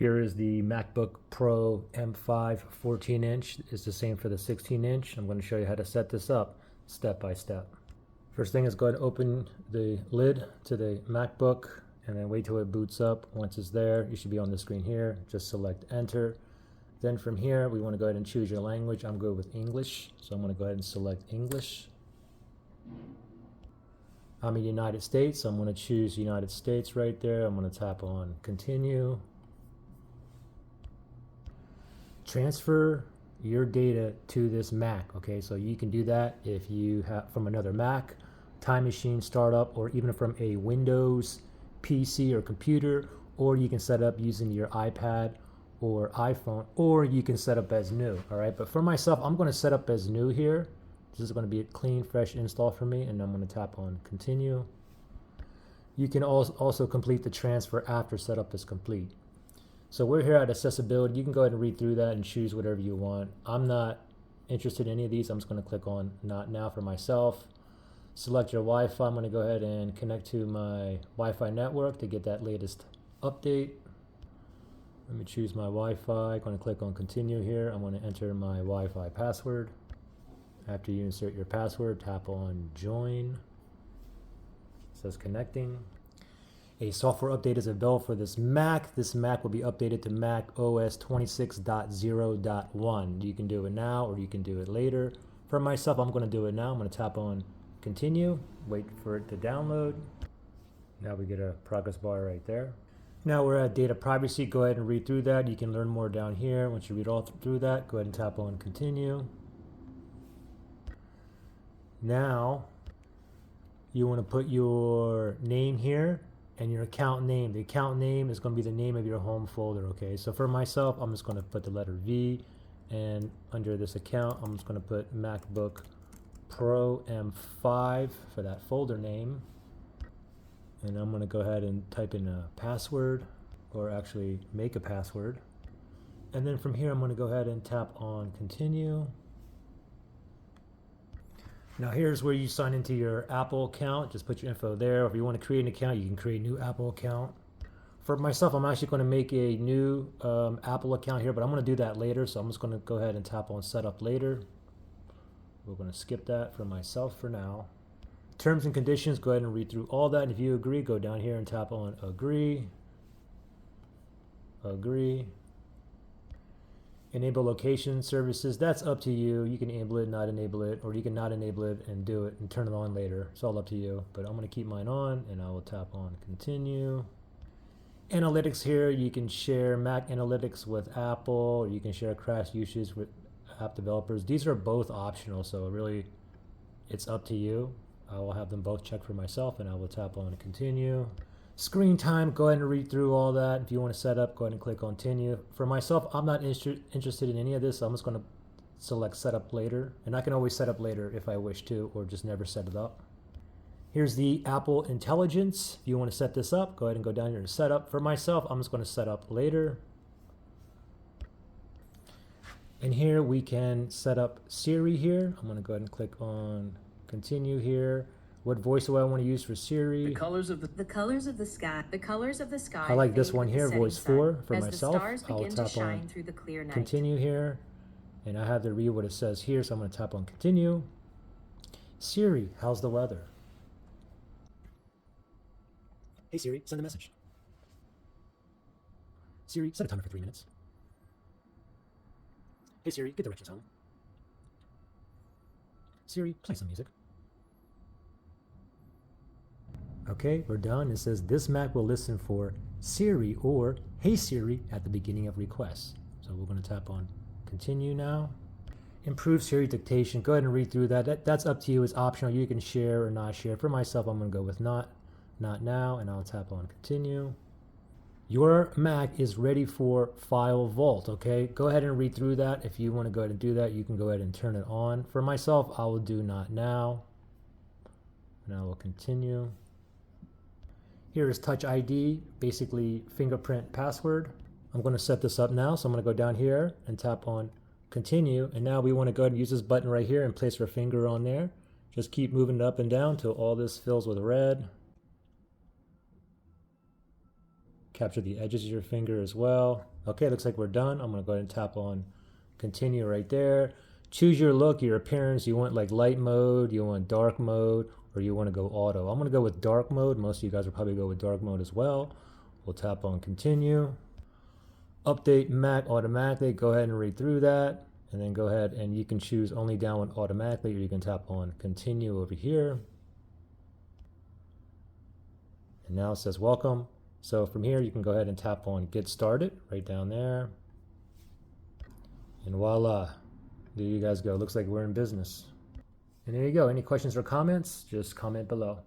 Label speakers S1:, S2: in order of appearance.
S1: Here is the MacBook Pro M5 14-inch. It's the same for the 16-inch. I'm going to show you how to set this up step by step. First thing is go ahead and open the lid to the MacBook and then wait till it boots up. Once it's there, you should be on the screen here. Just select enter. Then from here, we want to go ahead and choose your language. I'm good with English, so I'm going to go ahead and select English. I'm in the United States, so I'm going to choose United States right there. I'm going to tap on continue. Transfer your data to this Mac, okay? So you can do that if you have from another Mac, Time Machine startup, or even from a Windows PC or computer, or you can set up using your iPad or iPhone, or you can set up as new, all right? But for myself, I'm going to set up as new here. This is going to be a clean, fresh install for me, and I'm going to tap on continue. You can also complete the transfer after setup is complete. So we're here at accessibility. You can go ahead and read through that and choose whatever you want. I'm not interested in any of these. I'm just going to click on not now for myself. Select your Wi-Fi. I'm going to go ahead and connect to my Wi-Fi network to get that latest update. Let me choose my Wi-Fi. I'm going to click on continue here. I'm going to enter my Wi-Fi password. After you insert your password, tap on join. It says connecting. A software update is available for this Mac. This Mac will be updated to Mac OS 26.0.1. You can do it now or you can do it later. For myself, I'm going to do it now. I'm going to tap on continue, wait for it to download. Now we get a progress bar right there. Now we're at data privacy. Go ahead and read through that. You can learn more down here. Once you read all through that, go ahead and tap on continue. Now you want to put your name here and your account name. The account name is going to be the name of your home folder, okay? So for myself, I'm just going to put the letter V, and under this account, I'm just going to put MacBook Pro M5 for that folder name. And I'm going to go ahead and type in a password, or actually make a password. And then from here, I'm going to go ahead and tap on continue. Now here's where you sign into your Apple account. Just put your info there. If you want to create an account, you can create a new Apple account. For myself, I'm actually going to make a new Apple account here, but I'm going to do that later. So I'm just going to go ahead and tap on setup later. We're going to skip that for myself for now. Terms and conditions, go ahead and read through all that. And if you agree, go down here and tap on agree. Agree. Enable location services, that's up to you. You can enable it, not enable it, or you can not enable it and do it and turn it on later. It's all up to you, but I'm going to keep mine on and I will tap on continue. Analytics here, you can share Mac Analytics with Apple, or you can share crash usage with app developers. These are both optional, so really it's up to you. I will have them both checked for myself and I will tap on continue. Screen time, go ahead and read through all that. If you want to set up, go ahead and click on continue. For myself, I'm not interested in any of this, so I'm just going to select setup later. And I can always set up later if I wish to, or just never set it up. Here's the Apple Intelligence. If you want to set this up, go ahead and go down here to setup. For myself, I'm just going to set up later. And here we can set up Siri here. I'm going to go ahead and click on continue here. What voice do I want to use for Siri?
S2: The colors of the sky. The colors of the sky.
S1: I like this one here, voice 4 for
S2: as
S1: myself.
S2: The stars
S1: I'll
S2: begin
S1: tap
S2: to shine
S1: on
S2: through the clear night.
S1: continue here, and I have to read what it says here, so I'm going to tap on continue. Siri, how's the weather? Hey Siri, send a message. Siri, set a timer for 3 minutes. Hey Siri, get directions home. Siri, play some music. Okay, we're done. It says this Mac will listen for Siri or Hey Siri at the beginning of requests. So we're going to tap on continue now. Improve Siri dictation. Go ahead and read through that. That's up to you. It's optional. You can share or not share. For myself, I'm going to go with not now, and I'll tap on continue. Your Mac is ready for File Vault, okay? Go ahead and read through that. If you want to go ahead and do that, you can go ahead and turn it on. For myself, I will do not now, and I will continue. Here is Touch ID, basically fingerprint password. I'm going to set this up now, so I'm going to go down here and tap on continue. And now we want to go ahead and use this button right here and place our finger on there. Just keep moving it up and down till all this fills with red. capture the edges of your finger as well. Okay, looks like we're done. I'm gonna go ahead and tap on continue right there. Choose your look, your appearance. You want like light mode, you want dark mode, or you want to go auto. I'm gonna go with dark mode. Most of you guys will probably go with dark mode as well. We'll tap on continue. Update Mac automatically. Go ahead and read through that, and then go ahead and you can choose only download automatically, or you can tap on continue over here. And now it says welcome. So from here, you can go ahead and tap on get started right down there. And voila, there you guys go. Looks like we're in business. And there you go. Any questions or comments, just comment below.